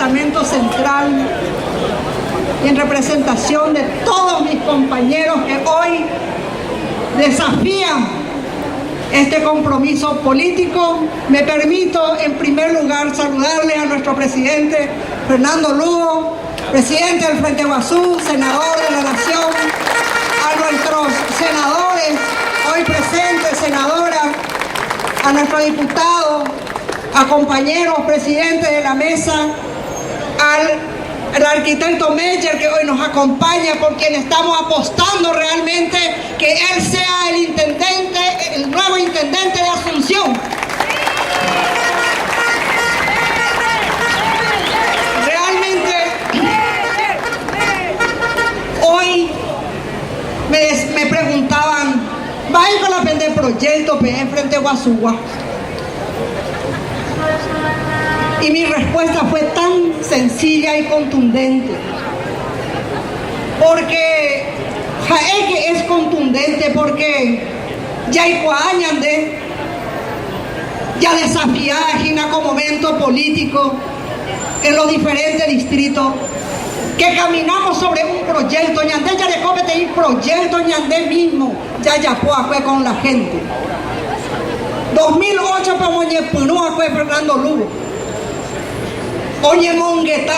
Departamento Central y en representación de todos mis compañeros que hoy desafían este compromiso político, me permito en primer lugar saludarle a nuestro presidente Fernando Lugo, presidente del Frente Guazú, senador de la Nación, a nuestros senadores hoy presentes, senadoras, a nuestro diputado, a compañeros presidentes de la mesa, al arquitecto Meyer que hoy nos acompaña, por quien estamos apostando realmente que él sea el intendente, el nuevo intendente de Asunción. Realmente hoy me preguntaban, ¿va a ir con la pende proyecto en frente a Guazúa? Y mi respuesta fue tan sencilla y contundente. Porque que es contundente porque ya hay años de ya desafiar en un momento político en los diferentes distritos que caminamos sobre un proyecto, ñandé ya le cómete un proyecto, ñandé mismo ya fue con la gente. 2008 para Moñepurúa fue Fernando Lugo. Oñemonguetá,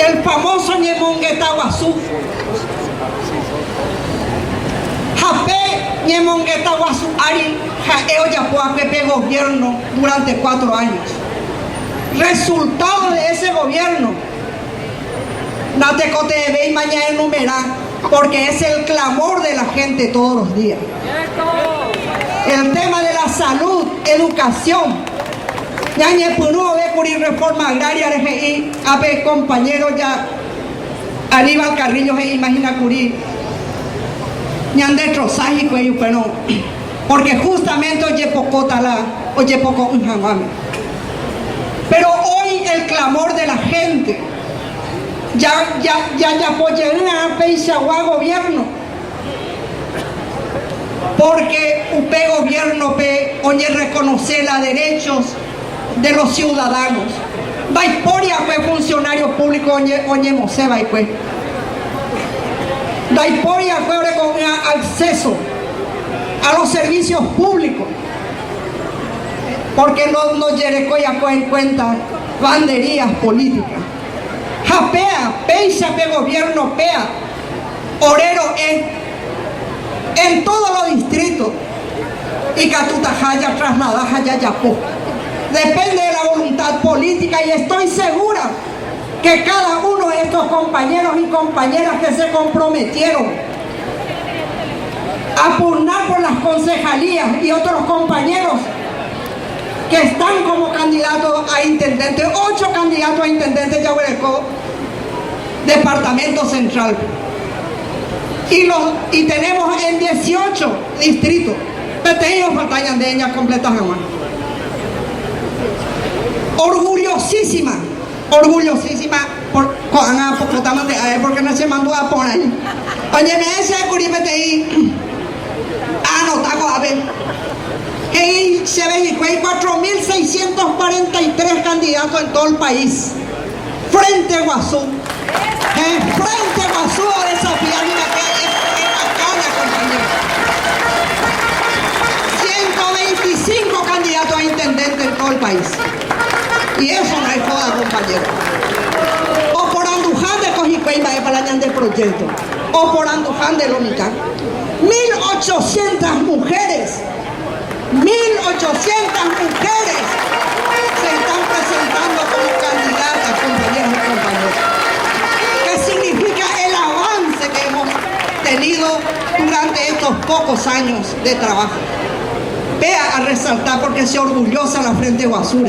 el famoso Oñemonguetá Guazú. Japé Ñemonguetá Guazú Ari, jaeo Yapuapepe gobierno durante 4 años. Resultado de ese gobierno, Natecote de y mañana enumerá, porque es el clamor de la gente todos los días. El tema de la salud, educación. Ñañe Punuo de curir reforma agraria de ape compañero ya Aníbal Carrillo se imagina curir ñande trozaji bueno, porque justamente oye poco tala oye poco un jamame. Pero hoy el clamor de la gente ya apoyé una Peixagua gobierno, porque UP gobierno oye reconocer los derechos de los ciudadanos. Daiporia fue funcionario público oye Moseba y fue. Daiporia fue con acceso a los servicios públicos, porque no yerecoya en cuenta banderías políticas. Japea, Peixa pe gobierno pea, orero en todos los distritos y Catutajaya trasladada ya yapó. Depende de la voluntad política y estoy segura que cada uno de estos compañeros y compañeras que se comprometieron a pugnar por las concejalías y otros compañeros que están como candidatos a intendente, 8 candidatos a intendente de Yaguareco, Departamento Central. Y tenemos en 18 distritos, peteños faltan de ellas completas jamás. Orgullosísima porque no se mandó a poner ahí. Oye, me dice Curipetei, no taco a ver. Y se ve hay 4.643 candidatos en todo el país. Frente a Guazú. Frente a Guazú a desafiar una calle, compañero. 125 candidatos a intendente en todo el país. Y eso no hay joda, compañero. O por Anduján de Cojicuey va para allá del proyecto. O por Anduján de Lónica. 1.800 mujeres. 1.800 mujeres se están presentando como candidatas, compañeros y compañeras. ¿Qué significa el avance que hemos tenido durante estos pocos años de trabajo? Vea a resaltar porque se orgullosa la Frente Guazú,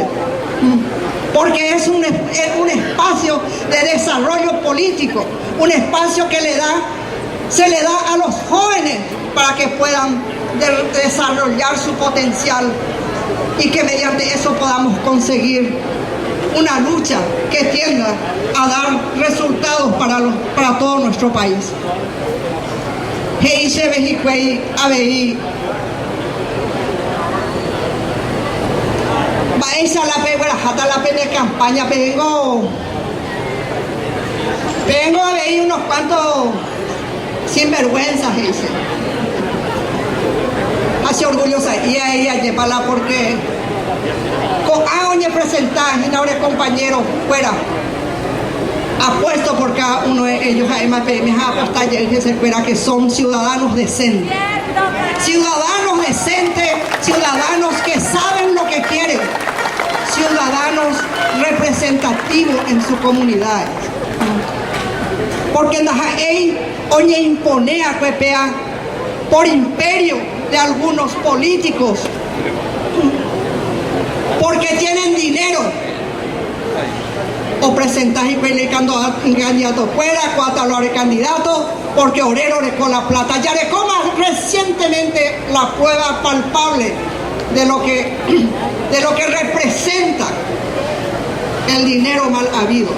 porque es un espacio de desarrollo político, un espacio que se le da a los jóvenes para que puedan desarrollar su potencial y que mediante eso podamos conseguir una lucha que tienda a dar resultados para todo nuestro país. Esa la pego la jata la pene campaña pego Vengo a ver unos cuantos sinvergüenzas, dice. Así orgullosa. Y a ella llevarla porque con años presentar y ahora compañeros fuera. Apuesto por cada uno de ellos, además, me apostar que se espera que son ciudadanos decentes. Ciudadanos decentes, ciudadanos que saben lo que quieren, ciudadanos representativos en sus comunidades. Porque hay oye impone a Cuepea por imperio de algunos políticos, porque tienen dinero. O presentar y pelear candidato fuera, cuatro candidatos, porque obrero con la plata. Ya le coma recientemente la prueba palpable de lo que representa el dinero mal habido.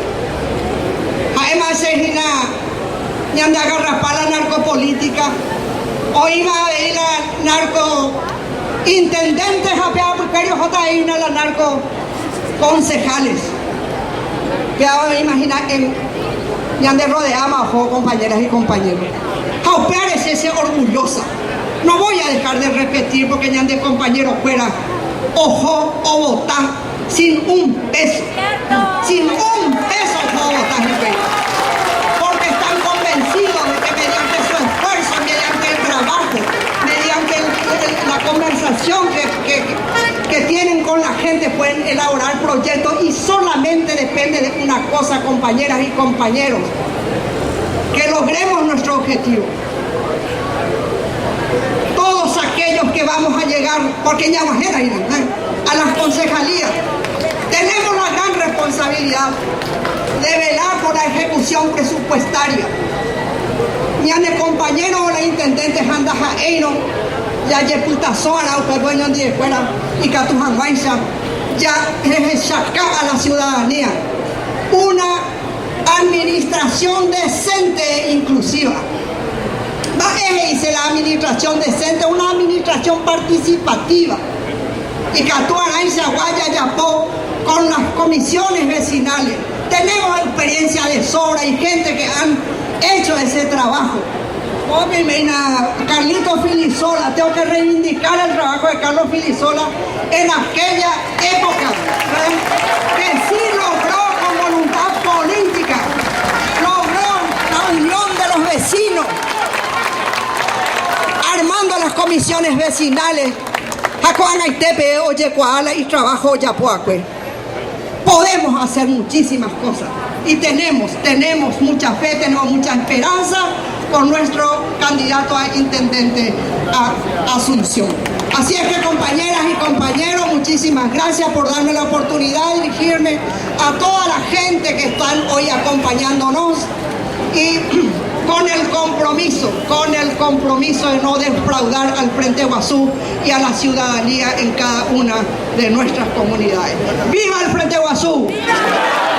Además, se ni anda a agarrar para la narcopolítica. Hoy iba a ver la narco intendentes a pear porque J. una la narco concejales. Me imaginar que ya de rodeaba compañeras y compañeros. Jaupear es ese orgullosa. No voy a dejar de repetir porque ya de compañeros fuera ojo o votar sin un peso. Sin un peso ojo o votar. Porque están convencidos de que mediante su esfuerzo, mediante el trabajo, mediante la conversación que tienen con la gente pueden elaborar proyectos y solamente depende de una cosa, compañeras y compañeros, que logremos nuestro objetivo. Todos aquellos que vamos a llegar, porque ya bajera a las concejalías, tenemos la gran responsabilidad de velar por la ejecución presupuestaria. Ya de compañeros o la intendente Handaja Eino, ya Yeputazo a la Upebueño de Escuela y Catujanguaisa, ya a la ciudadanía una administración decente e inclusiva. Dice la administración decente, una administración participativa. Y Catujanguaisa, Guaya, Yapó, con las comisiones vecinales. Tenemos experiencia de sobra y gente que han hecho ese trabajo. Carlito Filisola, tengo que reivindicar el trabajo de Carlos Filisola en aquella época, que sí logró con voluntad política, logró la unión de los vecinos, armando las comisiones vecinales, Jacoana y Tepe, Oyecuala y trabajo Yapuacue. Podemos hacer muchísimas cosas y tenemos mucha fe, tenemos mucha esperanza con nuestro candidato a intendente a Asunción. Así es que, compañeras y compañeros, muchísimas gracias por darme la oportunidad de dirigirme a toda la gente que están hoy acompañándonos y con el compromiso de no defraudar al Frente Guazú y a la ciudadanía en cada una de nuestras comunidades. ¡Viva el Frente Guazú! ¡Viva!